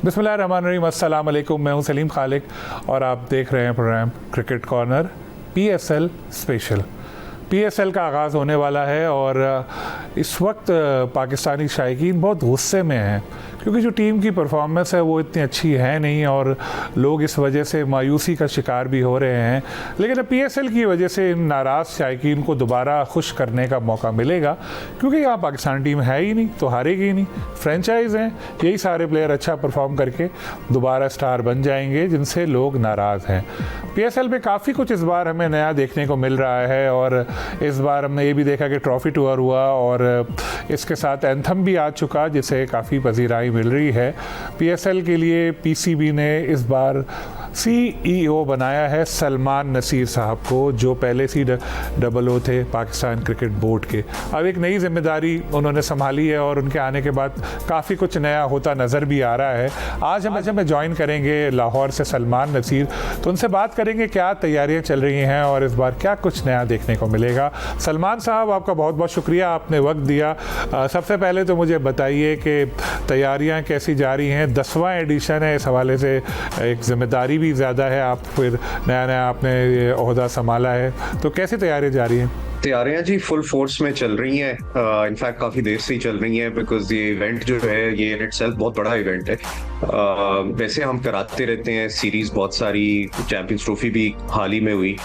बिस्मिल्लाहिर्रहमानिर्रहीम, अस्सलाम वालेकुम। मैं हूं सलीम खालिक और आप देख रहे हैं program cricket corner PSL special. PSL का आगाज़ होने वाला है और इस वक्त पाकिस्तानी शायकीन बहुत गुस्से में हैं क्योंकि जो टीम की परफॉर्मेंस है वो इतनी अच्छी है नहीं और लोग इस वजह से मायूसी का शिकार भी हो रहे हैं। लेकिन अब PSL की वजह से इन नाराज़ शायकीन को दोबारा खुश करने का मौका मिलेगा क्योंकि यहाँ पाकिस्तान टीम है ही नहीं तो हारेगी ही नहीं। फ्रेंचाइज़ हैं, यही सारे प्लेयर अच्छा परफॉर्म करके दोबारा स्टार बन जाएंगे जिनसे लोग नाराज़ हैं। PSL में काफ़ी कुछ इस बार हमें नया देखने को मिल रहा है और इस बार हमने ये भी देखा कि ट्रॉफ़ी टूर हुआ और इसके साथ एंथम भी आ चुका जिसे काफ़ी पजीराई मिल रही है। PSL के लिए PCB ने इस बार CEO बनाया है सलमान नसीर साहब को, जो पहले COO थे पाकिस्तान क्रिकेट बोर्ड के। अब एक नई जिम्मेदारी उन्होंने संभाली है और उनके आने के बाद काफ़ी कुछ नया होता नज़र भी आ रहा है। आज हमें ज्वाइन करेंगे लाहौर से सलमान नसीर, तो उनसे बात करेंगे क्या तैयारियां चल रही हैं और इस बार क्या कुछ नया देखने को मिलेगा। सलमान साहब, आपका बहुत बहुत शुक्रिया, आपने वक्त दिया। सबसे पहले तो मुझे बताइए कि तैयारियां कैसी जा रही हैं। 10वां एडिशन है, इस हवाले से एक जिम्मेदारी भी ज़्यादा है, आप फिर नया आपने ये ओहदा संभाला है, तो कैसी तैयारी जा रही हैं? तैयारियां जी फुल फोर्स में चल रही हैं। इनफैक्ट काफी देर से ही चल रही हैं बिकॉज ये इवेंट जो है ये इन इटसेल्फ बहुत बड़ा इवेंट है। वैसे हम कराते रहते हैं सीरीज, बहुत सारी चैंपियंस ट्रॉफी भी हाल ही में हुई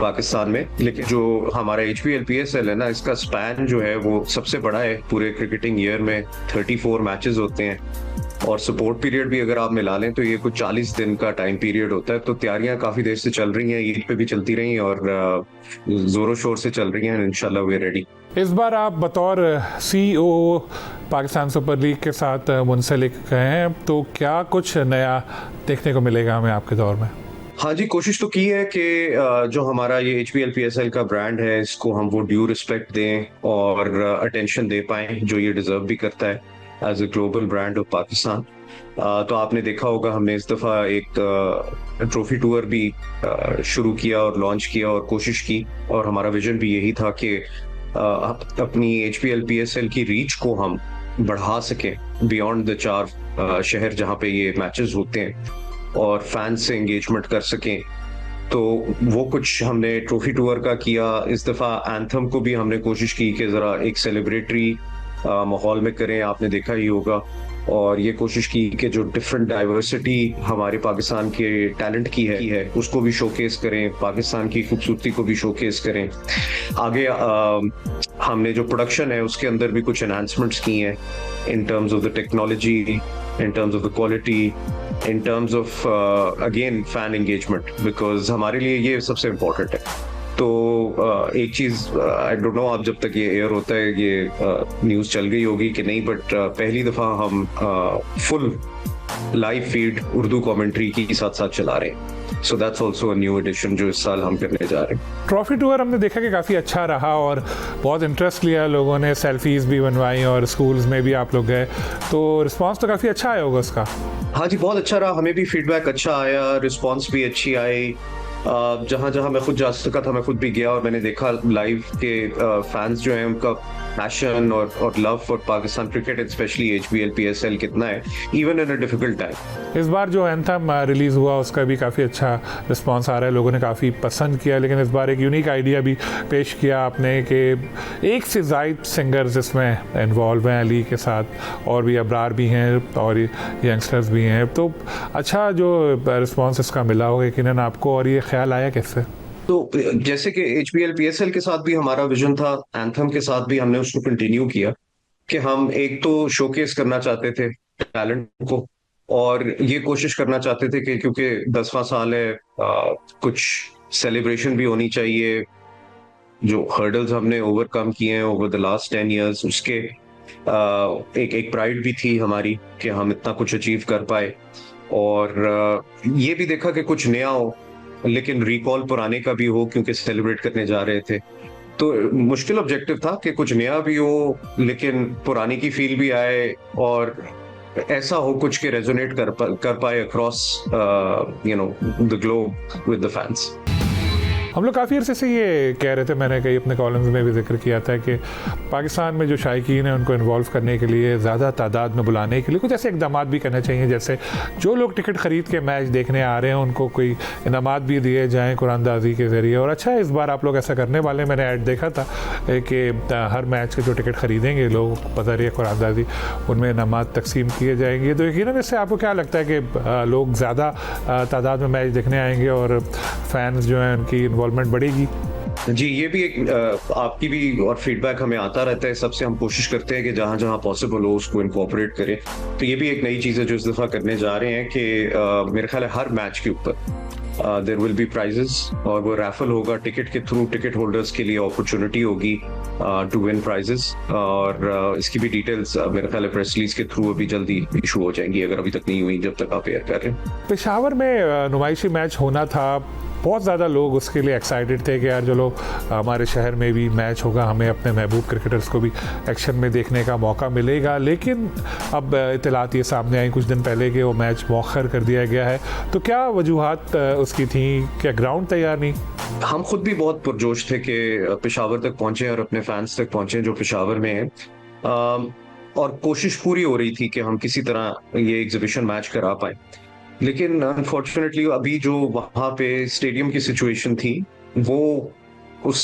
पाकिस्तान में, लेकिन जो हमारा HPL PSL है ना, इसका स्पैन जो है वो सबसे बड़ा है पूरे क्रिकेटिंग ईयर में। 34 मैचेस होते हैं और सपोर्ट पीरियड भी अगर आप मिला लें तो ये कुछ 40 दिन का टाइम पीरियड होता है। तो तैयारियां काफी देर से चल रही हैं, ईद पे भी चलती रही और जोरों शोर से चल रही हैं। इंशाल्लाह वी आर रेडी। इस बार आप बतौर CEO पाकिस्तान सुपर लीग के साथ मुंसलिक हैं, तो क्या कुछ नया देखने को मिलेगा हमें आपके दौर में? हाँ जी, कोशिश तो की है कि जो हमारा ये HPL PSL का ब्रांड है इसको हम वो ड्यू रिस्पेक्ट दें और अटेंशन दे पाएं जो ये डिजर्व भी करता है as a global brand of Pakistan. तो आपने देखा होगा हमने इस दफा एक ट्रॉफी टूर भी शुरू किया और लॉन्च किया और कोशिश की, और हमारा विजन भी यही था कि अपनी HPL PSL की रीच को हम बढ़ा सकें बियॉन्ड द 4 शहर जहाँ पे ये मैचेस होते हैं और फैंस से एंगेजमेंट कर सकें। तो वो कुछ हमने ट्रॉफी टूर का किया। इस दफा एंथम को भी हमने कोशिश की कि जरा एक सेलिब्रेटरी माहौल में करें, आपने देखा ही होगा। और ये कोशिश की कि जो डिफरेंट डाइवर्सिटी हमारे पाकिस्तान के टैलेंट की है उसको भी शोकेस करें, पाकिस्तान की खूबसूरती को भी शोकेस करें। आगे हमने जो प्रोडक्शन है उसके अंदर भी कुछ एनहांसमेंट्स की हैं in terms of the technology, in terms of the quality, in terms of again fan engagement, because हमारे लिए ये सबसे इम्पोर्टेंट है। तो एक चीज आई डोंट नो आप जब तक ये एयर होता है ये न्यूज़ चल गई होगी कि नहीं, बट पहली दफा हम full live feed Urdu commentary की साथ साथ चला रहे हैं। So that's also a new edition जो इस साल हम करने जा रहे हैं। ट्रॉफी टूर हमने देखा कि काफ़ी अच्छा रहा और बहुत इंटरेस्ट लिया लोगों ने, सेल्फीज भी बनवाई और स्कूल्स में भी आप लोग गए, तो रिस्पांस तो काफ़ी अच्छा आया होगा उसका। हाँ जी, बहुत अच्छा रहा, हमें भी फीडबैक अच्छा आया, रिस्पांस भी अच्छी आई। जहाँ जहाँ मैं खुद जा सका था मैं खुद भी गया और मैंने देखा लाइव के फैंस जो हैं उनका पैशन और love for Pakistan cricket, specially HPL PSL कितना है even in a difficult time. इस बार जो एंथम रिलीज हुआ उसका भी काफ़ी अच्छा रिस्पांस आ रहा है, लोगों ने काफ़ी पसंद किया। लेकिन इस बार एक यूनिक आइडिया भी पेश किया आपने कि एक से ज़ायद सिंगर्स इसमें इन्वॉल्व हैं, अली के साथ और भी अबरार भी हैं और यंगस्टर्स भी हैं, तो अच्छा जो रिस्पांस इसका मिला होगा यकीनन आपको, और ये ख्याल आया कैसे? तो जैसे कि HPL PSL के साथ भी हमारा विजन था, एंथम के साथ भी हमने उसको कंटिन्यू किया कि हम एक तो शोकेस करना चाहते थे टैलेंट को और ये कोशिश करना चाहते थे कि क्योंकि 10वां साल है कुछ सेलिब्रेशन भी होनी चाहिए। जो हर्डल्स हमने ओवरकम किए हैं ओवर द लास्ट 10 इयर्स उसके एक प्राइड भी थी हमारी कि हम इतना कुछ अचीव कर पाए, और ये भी देखा कि कुछ नया हो लेकिन रिकॉल पुराने का भी हो क्योंकि सेलिब्रेट करने जा रहे थे। तो मुश्किल ऑब्जेक्टिव था कि कुछ नया भी हो लेकिन पुरानी की फील भी आए और ऐसा हो कुछ के रेजोनेट कर पाए across the globe with the fans. हम लोग काफ़ी अरसे से ये कह रहे थे, मैंने कई अपने कॉलम्स में भी जिक्र किया था कि पाकिस्तान में जो शायकीन है उनको इन्वॉल्व करने के लिए, ज़्यादा तादाद में बुलाने के लिए कुछ ऐसे इकदाम भी करने चाहिए, जैसे जो लोग टिकट ख़रीद के मैच देखने आ रहे हैं उनको कोई इनामात भी दिए जाएँ कुरानदाजी के ज़रिए। और अच्छा है, इस बार आप लोग ऐसा करने वाले, मैंने ऐड देखा था कि हर मैच के जो टिकट ख़रीदेंगे लोग, पता रही है कुरानदाजी, उनमें इनामात तकसीम किए जाएंगे। तो यकीनन इससे आपको क्या लगता है कि लोग ज़्यादा तादाद में मैच देखने आएंगे और फैंस जो हैं उनकी इन्वॉल्वमेंट बढ़ेगी? जी, ये भी एक आपकी भी और फीडबैक हमें आता रहता है, सबसे हम कोशिश करते हैं कि जहां जहां पॉसिबल हो उसको इनकॉर्पोरेट करें। तो ये भी एक नई चीज़ है जो इस दफ़ा करने जा रहे हैं कि मेरे ख्याल है हर मैच के ऊपर देयर विल बी प्राइजेस, और वो रैफल होगा टिकट के थ्रू, टिकट होल्डर्स के लिए अपॉर्चुनिटी होगी टू विन प्राइजेस। और इसकी भी डिटेल्स मेरे ख्याल है प्रेस रिलीज के थ्रू अभी जल्दी इशू हो जाएंगी, अगर अभी तक नहीं हुई, जब तक आप एयर कर रहे हैं। पेशावर में नुमाइशी मैच होना था, बहुत ज़्यादा लोग उसके लिए एक्साइटेड थे कि यार चलो हमारे शहर में भी मैच होगा, हमें अपने महबूब क्रिकेटर्स को भी एक्शन में देखने का मौका मिलेगा। लेकिन अब इत्तलात ये सामने आई कुछ दिन पहले कि वो मैच मौखर कर दिया गया है। तो क्या वजूहात उसकी थी? क्या ग्राउंड तैयार नहीं? हम खुद भी बहुत पुरजोश थे कि पेशावर तक पहुंचे और अपने फैंस तक पहुंचे जो पेशावर में हैं, और कोशिश पूरी हो रही थी कि हम किसी तरह ये एग्जीबिशन मैच करा पाए। लेकिन अनफॉर्चुनेटली अभी जो वहां पे स्टेडियम की सिचुएशन थी वो उस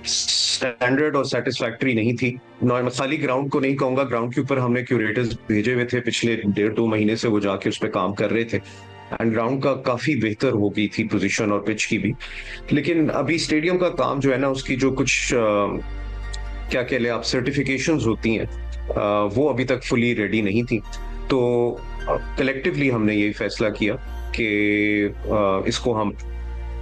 स्टैंडर्ड और सेटिस्फैक्टरी नहीं थी। खाली ग्राउंड को नहीं कहूंगा, ग्राउंड के ऊपर हमने क्यूरेटर्स भेजे हुए थे, पिछले 1.5-2 महीने से वो जाके उस पर काम कर रहे थे, एंड ग्राउंड का काफी बेहतर हो गई थी पोजीशन और पिच की भी। लेकिन अभी स्टेडियम का काम जो है ना, उसकी जो कुछ क्या कह ले आप सर्टिफिकेशंस होती हैं, वो अभी तक फुली रेडी नहीं थी। तो कलेक्टिवली हमने ये फैसला किया कि इसको हम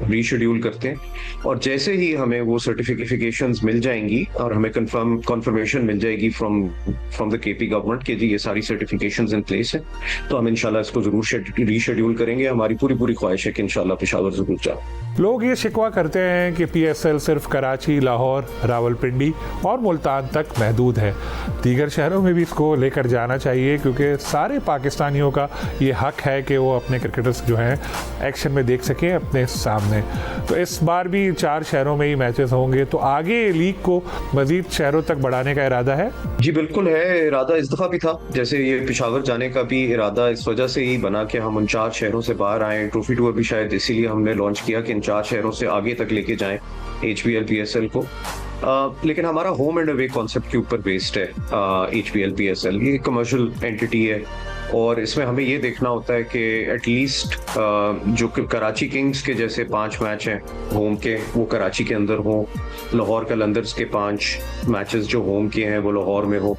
रीशेड्यूल करते हैं, और जैसे ही हमें वो सर्टिफिकेशंस मिल जाएंगी और हमें कंफर्मेशन मिल जाएगी फ्रॉम द केपी गवर्नमेंट कि जी ये सारी सर्टिफिकेशंस इन प्लेस है, तो हम इंशाल्लाह इसको जरूर रीशेड्यूल करेंगे। हमारी पूरी ख्वाहिश है कि इंशाल्लाह पेशावर जरूर जाए। लोग ये शिकवा करते हैं कि पीएसएल सिर्फ कराची, लाहौर, रावलपिंडी और मुल्तान तक महदूद है। दीगर शहरों में भी इसको लेकर जाना चाहिए, क्योंकि सारे पाकिस्तानियों का ये हक है कि वो अपने क्रिकेटर्स जो हैं एक्शन में देख सकें अपने सामने। तो इस बार भी 4 शहरों में ही मैचेस होंगे, तो आगे लीग को मजीद शहरों तक बढ़ाने का इरादा है? जी बिल्कुल है, इरादा इस दफा भी था। जैसे ये पेशावर जाने का भी इरादा इस वजह से ही बना कि हम उन 4 शहरों से बाहर आए। ट्रॉफी टूर भी शायद इसीलिए हमने लॉन्च किया कि इन 4 शहरों से आगे तक लेके जाएं HBL PSL को। लेकिन हमारा होम एंड अवे कॉन्सेप्ट के ऊपर बेस्ड है HBL PSL। ये कमर्शियल एंटिटी है, और इसमें हमें ये देखना होता है कि एटलीस्ट जो कराची किंग्स के जैसे 5 मैच हैं होम के, वो कराची के अंदर हो, लाहौर कलंदर्स के 5 मैचेस जो होम के हैं वो लाहौर में हो,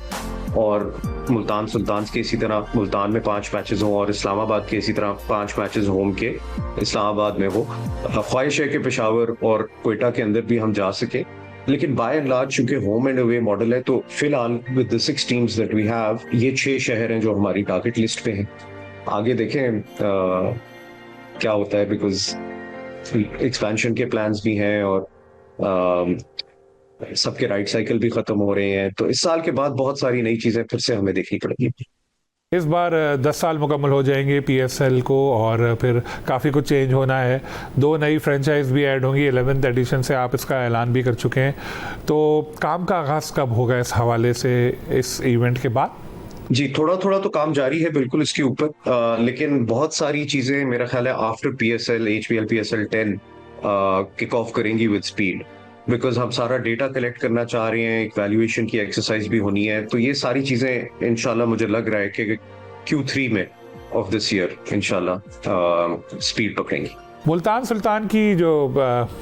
और मुल्तान सुल्तान के इसी तरह मुल्तान में 5 मैचेस हों, और इस्लामाबाद के इसी तरह 5 मैचेस होम के इस्लामाबाद में हो। ख्वाहिश है कि पेशावर और कोयटा के अंदर भी हम जा सके, लेकिन बाय एंड लार्ज चूंकि होम एंड अवे मॉडल है, तो फिलहाल with the 6 teams that we have, ये 6 शहर हैं जो हमारी टारगेट लिस्ट पे हैं। आगे देखें क्या होता है, बिकॉज एक्सपेंशन के प्लान्स भी हैं और सबके राइट साइकिल भी खत्म हो रहे हैं, तो इस साल के बाद बहुत सारी नई चीजें फिर से हमें देखनी पड़ेगी। इस बार 10 साल मुकम्मल हो जाएंगे PSL को, और फिर काफ़ी कुछ चेंज होना है। 2 नई फ्रेंचाइज भी ऐड होंगी, 11th एडिशन से आप इसका ऐलान भी कर चुके हैं। तो काम का आगाज़ कब होगा इस हवाले से, इस इवेंट के बाद? जी थोड़ा तो काम जारी है बिल्कुल इसके ऊपर, लेकिन बहुत सारी चीजें मेरा ख्याल है after PSL HBL PSL 10 kick off करेंगी विद स्पीड, बिकॉज हम सारा डेटा कलेक्ट करना चाह रहे हैं, एक वैल्यूएशन की एक्सरसाइज भी होनी है। तो ये सारी चीजें इंशाल्लाह मुझे लग रहा है कि Q3 में ऑफ दिस ईयर इंशाल्लाह स्पीड पकड़ेंगी। मुल्तान सुल्तान की जो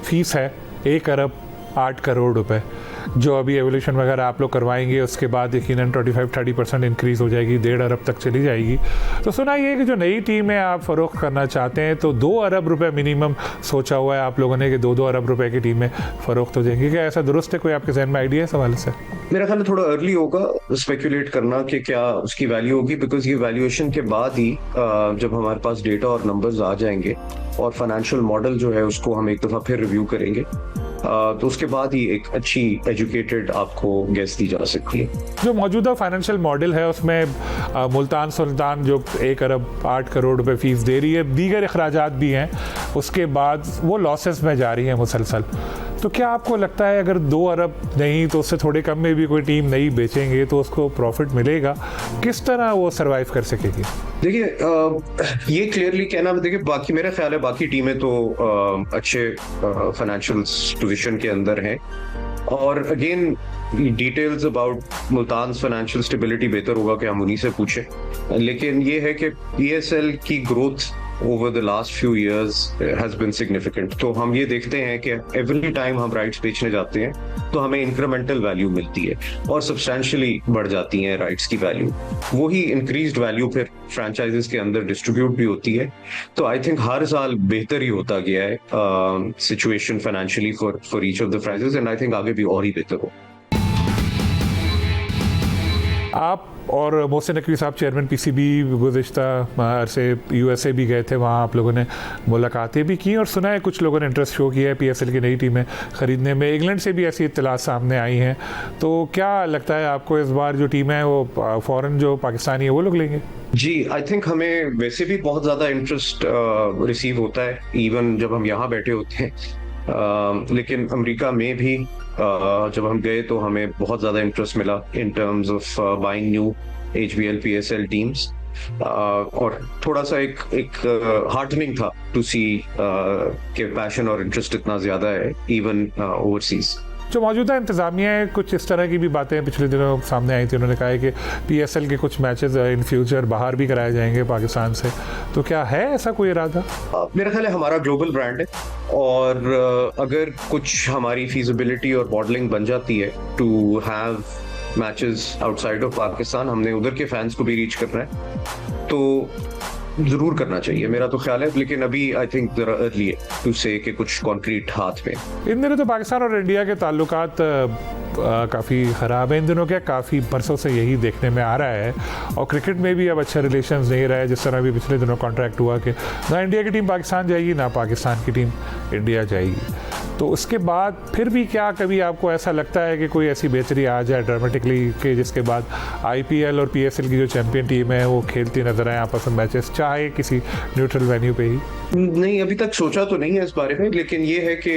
फीस है 1 अरब 8 करोड़ रुपए, जो अभी एवोल्यूशन वगैरह आप लोग करवाएंगे, उसके बाद यकीनन 25-30% इंक्रीज़ हो जाएगी, 1.5 अरब तक चली जाएगी। तो सुना ये कि जो नई टीम है आप फ़रोख्त करना चाहते हैं, तो 2 अरब रुपए मिनिमम सोचा हुआ है आप लोगों ने कि 2-2 अरब रुपए की टीमें फ़रोख्त हो जाएंगी। क्या ऐसा दुरुस्त है? कोई आपके जहन में आइडिया है इस हवाले से? मेरा ख्याल थोड़ा अर्ली होगा स्पेकुलेट करना कि क्या उसकी वैल्यू होगी, बिकॉज ये वैल्यूएशन के बाद ही जब हमारे पास डेटा और नंबर्स आ जाएंगे और फाइनेंशियल मॉडल जो है उसको हम एक दफ़ा फिर रिव्यू करेंगे, तो उसके बाद ही एक अच्छी एजुकेटेड आपको गैस दी जा सकती है। जो मौजूदा फाइनेंशियल मॉडल है उसमें मुल्तान सुल्तान जो 1 अरब 8 करोड़ रुपए फीस दे रही है, दीगर अखराजात भी हैं, उसके बाद वो लॉसेस में जा रही है मुसलसल। तो क्या आपको लगता है अगर 2 अरब नहीं तो उससे थोड़े कम में भी कोई टीम नहीं बेचेंगे तो उसको प्रॉफिट मिलेगा? किस तरह वो सरवाइव कर सकेगी? देखिए, ये क्लियरली कहना, देखिए बाकी मेरा ख्याल है बाकी टीमें तो अच्छे फाइनेंशियल पोजीशन के अंदर हैं, और again details about Multan financial stability बेहतर होगा कि हम उन्हीं से पूछें। लेकिन ये है कि पीएसएल की growth over the last few years has been significant. तो हम ये देखते हैं कि एवरी टाइम हम राइट्स बेचने जाते हैं तो हमें इंक्रीमेंटल वैल्यू मिलती है और सब्सटेंशियली बढ़ जाती है राइट्स की वैल्यू। वही इंक्रीज्ड वैल्यू फिर फ्रेंचाइजेस के अंदर डिस्ट्रीब्यूट भी होती है। तो आई थिंक हर साल बेहतर ही होता गया है situation financially for each of the franchises, and I think आगे भी और ही बेहतर हो। आप और मोहसिन नकवी साहब चेयरमैन पीसीबी गुज़िश्ता अरसे यूएसए भी गए थे, वहाँ आप लोगों ने मुलाकातें भी की और सुना है कुछ लोगों ने इंटरेस्ट शो किया है पीएसएल की नई टीमें ख़रीदने में। इंग्लैंड से भी ऐसी इत्तलात सामने आई हैं। तो क्या लगता है आपको इस बार जो टीम है वो फ़ौरन जो पाकिस्तानी है वो लोग लेंगे? जी, आई थिंक हमें वैसे भी बहुत ज़्यादा इंटरेस्ट रिसीव होता है इवन जब हम यहाँ बैठे होते हैं, लेकिन अमेरिका में भी जब हम गए तो हमें बहुत ज़्यादा इंटरेस्ट मिला in terms of buying new HBL PSL teams, और थोड़ा सा एक हार्टनिंग था टू सी के पैशन और इंटरेस्ट इतना ज़्यादा है इवन ओवरसीज। जो मौजूदा इंतज़ामिया है, कुछ इस तरह की भी बातें पिछले दिनों सामने आई थी, उन्होंने कहा है कि पीएसएल के कुछ मैचेस इन फ्यूचर बाहर भी कराए जाएंगे पाकिस्तान से। तो क्या है ऐसा कोई इरादा? मेरा ख्याल है हमारा ग्लोबल ब्रांड है, और अगर कुछ हमारी फीजिबिलिटी और मॉडलिंग बन जाती है to have matches outside of Pakistan, हमने उधर के फैंस को भी रीच करना है तो जरूर करना चाहिए, मेरा तो ख्याल है। लेकिन अभी आई थिंक जरा अर्ली है टू से कि कुछ कॉन्क्रीट हाथ में। इन दिनों तो पाकिस्तान और इंडिया के ताल्लुकात काफ़ी ख़राब है इन दिनों, क्या काफ़ी बरसों से यही देखने में आ रहा है, और क्रिकेट में भी अब अच्छे रिलेशंस नहीं रहे। जिस तरह भी पिछले दिनों कॉन्ट्रैक्ट हुआ कि ना इंडिया की टीम पाकिस्तान जाएगी ना पाकिस्तान की टीम इंडिया जाएगी, तो उसके बाद फिर भी क्या कभी आपको ऐसा लगता है कि कोई ऐसी बेहतरी आ जाए ड्रामेटिकली कि जिसके बाद आईपीएल और पीएसएल की जो चैंपियन टीम है वो खेलती नजर आए आपस में मैचेस, चाहे किसी न्यूट्रल वेन्यू पे ही? नहीं, अभी तक सोचा तो नहीं है इस बारे में, लेकिन ये है कि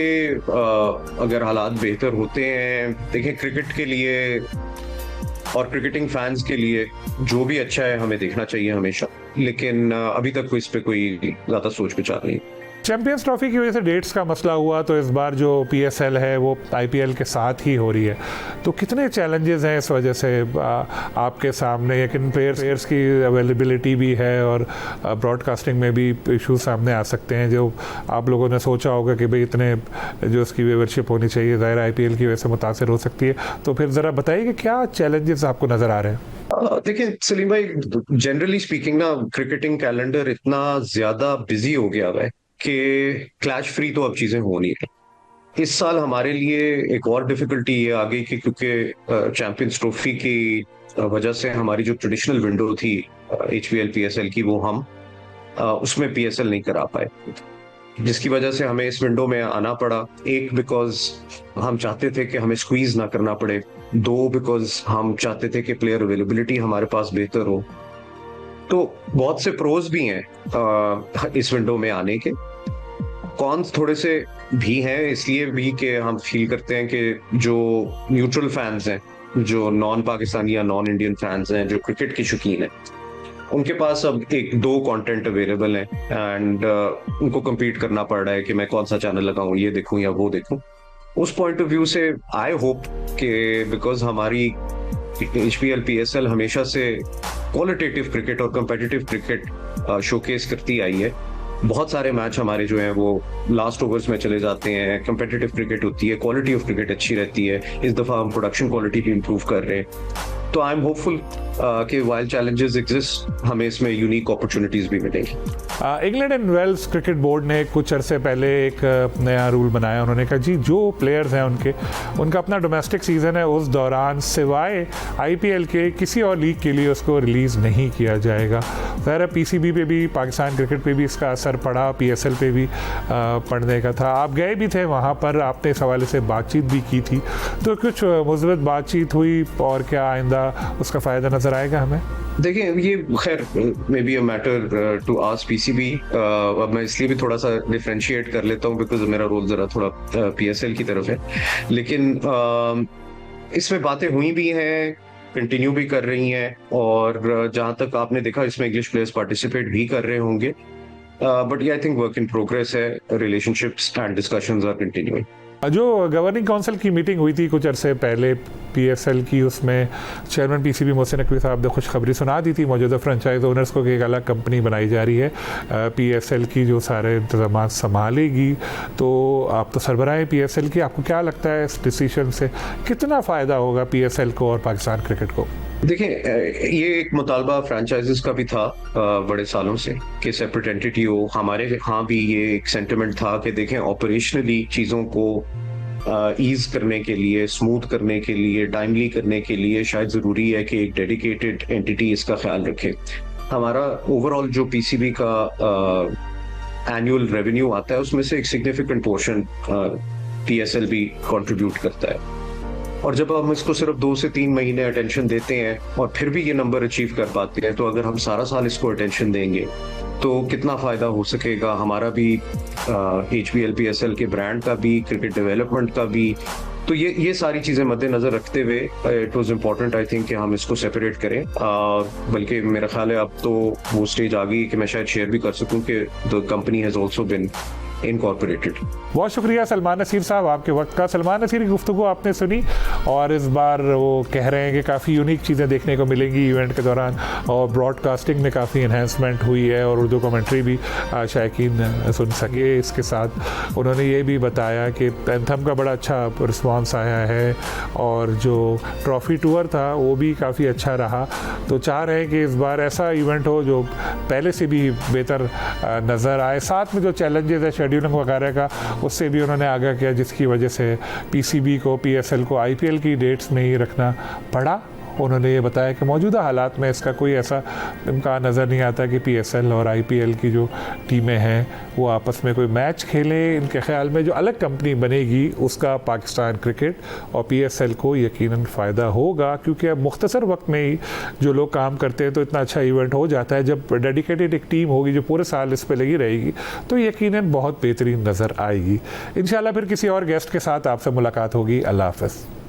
अगर हालात बेहतर होते हैं, देखिए क्रिकेट के लिए और क्रिकेटिंग फैंस के लिए जो भी अच्छा है हमें देखना चाहिए हमेशा, लेकिन अभी तक कोई इस पे कोई ज्यादा सोच विचार नहीं। चैंपियंस ट्रॉफी की वजह से डेट्स का मसला हुआ तो इस बार जो पीएसएल है वो आईपीएल के साथ ही हो रही है, तो कितने चैलेंजेस हैं इस वजह से आपके सामने? लेकिन प्लेयर्स की अवेलेबिलिटी भी है और ब्रॉडकास्टिंग में भी इशू सामने आ सकते हैं, जो आप लोगों ने सोचा होगा कि भाई इतने जो उसकी व्यूअरशिप होनी चाहिए ज़ाहिर आईपीएल की वजह से मुतासर हो सकती है। तो फिर ज़रा बताइए कि क्या चैलेंजेस आपको नज़र आ रहे हैं? देखिए सलीम भाई, जनरली स्पीकिंग ना क्रिकेटिंग कैलेंडर इतना ज्यादा बिजी हो गया है कि क्लैश फ्री तो अब चीजें हो नहीं रही। इस साल हमारे लिए एक और डिफिकल्टी ये आ गई कि क्योंकि चैंपियंस ट्रॉफी की वजह से हमारी जो ट्रेडिशनल विंडो थी एचपीएल पीएसएल की, वो हम उसमें पीएसएल नहीं करा पाए, जिसकी वजह से हमें इस विंडो में आना पड़ा। एक, बिकॉज हम चाहते थे कि हमें स्क्वीज ना करना पड़े। दो, बिकॉज हम चाहते थे कि प्लेयर अवेलेबिलिटी हमारे पास बेहतर हो। तो बहुत से प्रोज भी हैं इस विंडो में आने के, कॉन्स थोड़े से भी हैं, इसलिए भी कि हम फील करते हैं कि जो न्यूट्रल फैंस हैं, जो नॉन पाकिस्तानी या नॉन इंडियन फैंस हैं, जो क्रिकेट के शौकीन हैं, उनके पास अब 1-2 कंटेंट अवेलेबल हैं, एंड उनको compete करना पड़ रहा है कि मैं कौन सा चैनल लगाऊं, ये देखूं या वो देखूं। उस पॉइंट ऑफ व्यू से आई होप कि बिकॉज हमारी एचपीएल पीएसएल हमेशा से क्वालिटेटिव क्रिकेट और कम्पिटिटिव क्रिकेट शोकेस करती आई है। बहुत सारे मैच हमारे जो हैं वो लास्ट ओवर्स में चले जाते हैं, कम्पिटिटिव क्रिकेट होती है, क्वालिटी ऑफ क्रिकेट अच्छी रहती है। इस दफ़ा हम प्रोडक्शन क्वालिटी भी इम्प्रूव कर रहे हैं। तो आई एम होपफुल कि वाइल चैलेंजेस एग्जिस्ट, हमें इसमें यूनिक अपॉर्चुनिटीज भी मिलेंगी। England and Wales cricket board ने कुछ अरसे पहले एक नया रूल बनाया। उन्होंने कहा जी जो प्लेयर्स हैं उनका अपना डोमेस्टिक सीज़न है, उस दौरान सिवाय आईपीएल के किसी और लीग के लिए उसको रिलीज़ नहीं किया जाएगा। ज़ाहिर पीसीबी पे भी, पाकिस्तान क्रिकेट पे भी इसका असर पड़ा, पीएसएल पे भी पड़ने का था। आप गए भी थे वहाँ पर, आपने इस हवाले से बातचीत भी की थी, तो कुछ मुस्बत बातचीत हुई और क्या आइंदा उसका फ़ायदा नज़र आएगा हमें? देखिए ये खैर may be a matter to ask PCB. अब मैं इसलिए भी थोड़ा सा डिफरेंशिएट कर लेता हूँ बिकॉज मेरा रोल जरा थोड़ा पीएसएल की तरफ है, लेकिन इसमें बातें हुई भी हैं, कंटिन्यू भी कर रही हैं, और जहां तक आपने देखा इसमें इंग्लिश प्लेयर्स पार्टिसिपेट भी कर रहे होंगे, बट ये I think work in progress है। Relationships and discussions are continuing. जो गवर्निंग काउंसिल की मीटिंग हुई थी कुछ अरसे पहले पीएसएल की, उसमें चेयरमैन पीसीबी मोहसिन नकवी साहब ने खुशखबरी सुना दी थी मौजूदा फ्रेंचाइज ओनर्स को कि एक अलग कंपनी बनाई जा रही है पीएसएल की जो सारे इंतजाम संभालेगी। तो आप तो सरबराह हैं पीएसएल की, आपको क्या लगता है इस डिसीजन से कितना फ़ायदा होगा पीएसएल को और पाकिस्तान क्रिकेट को? देखिए ये एक मुतालबा फ्रेंचाइजेस का भी था बड़े सालों से कि सेपरेट एंटिटी हो। हमारे यहाँ भी ये एक सेंटिमेंट था कि देखें ऑपरेशनली चीज़ों को ईज करने के लिए, स्मूथ करने के लिए, टाइमली करने के लिए शायद ज़रूरी है कि एक डेडिकेटेड एंटिटी इसका ख्याल रखे। हमारा ओवरऑल जो पीसीबी का एनुअल रेवेन्यू आता है उसमें से एक सिग्निफिकेंट पोर्शन पीएसएल भी कंट्रीब्यूट करता है, और जब हम इसको सिर्फ 2 से 3 महीने अटेंशन देते हैं और फिर भी ये नंबर अचीव कर पाते हैं, तो अगर हम सारा साल इसको अटेंशन देंगे तो कितना फ़ायदा हो सकेगा हमारा भी, एचपीएल पीएसएल के ब्रांड का भी, क्रिकेट डेवलपमेंट का भी। तो ये सारी चीज़ें मद्देनज़र रखते हुए it was important I think कि हम इसको सेपरेट करें। बल्कि मेरा ख्याल है अब तो वो स्टेज आ गई कि मैं शायद शेयर भी कर सकूं कि the company has also been incorporated. बहुत शुक्रिया सलमान नसीर साहब आपके वक्त का। सलमान नसीर की गुफ्तगू आपने सुनी, और इस बार वो कह रहे हैं कि काफ़ी यूनिक चीज़ें देखने को मिलेंगी इवेंट के दौरान, और ब्रॉडकास्टिंग में काफ़ी इन्हेंसमेंट हुई है और उर्दू कमेंट्री भी शायकीन सुन सके। इसके साथ उन्होंने ये भी बताया कि एंथम का बड़ा अच्छा रिस्पॉन्स आया है और जो ट्रॉफ़ी टूर था वो भी काफ़ी अच्छा रहा। तो चाह रहे हैं कि इस बार ऐसा इवेंट हो जो पहले से भी बेहतर नज़र आए। साथ में जो चैलेंजेस है शेड्यूलिंग वगैरह का, उससे भी उन्होंने आगाह किया, जिसकी वजह से पीसीबी को, पीएसएल को आईपीएल की डेट्स में ही रखना पड़ा। उन्होंने ये बताया कि मौजूदा हालात में इसका कोई ऐसा इम्कान नज़र नहीं आता कि पीएसएल और आईपीएल की जो टीमें हैं वो आपस में कोई मैच खेलें। इनके ख्याल में जो अलग कंपनी बनेगी उसका पाकिस्तान क्रिकेट और पीएसएल को यकीनन फ़ायदा होगा, क्योंकि अब मुख्तसर वक्त में ही जो लोग काम करते हैं तो इतना अच्छा इवेंट हो जाता है। जब डेडिकेटेड एक टीम होगी जो पूरे साल इस पर लगी रहेगी तो यकीनन बहुत बेहतरीन नज़र आएगी। इंशाल्लाह फिर किसी और गेस्ट के साथ आपसे मुलाकात होगी। अल्लाह हाफ़िज़।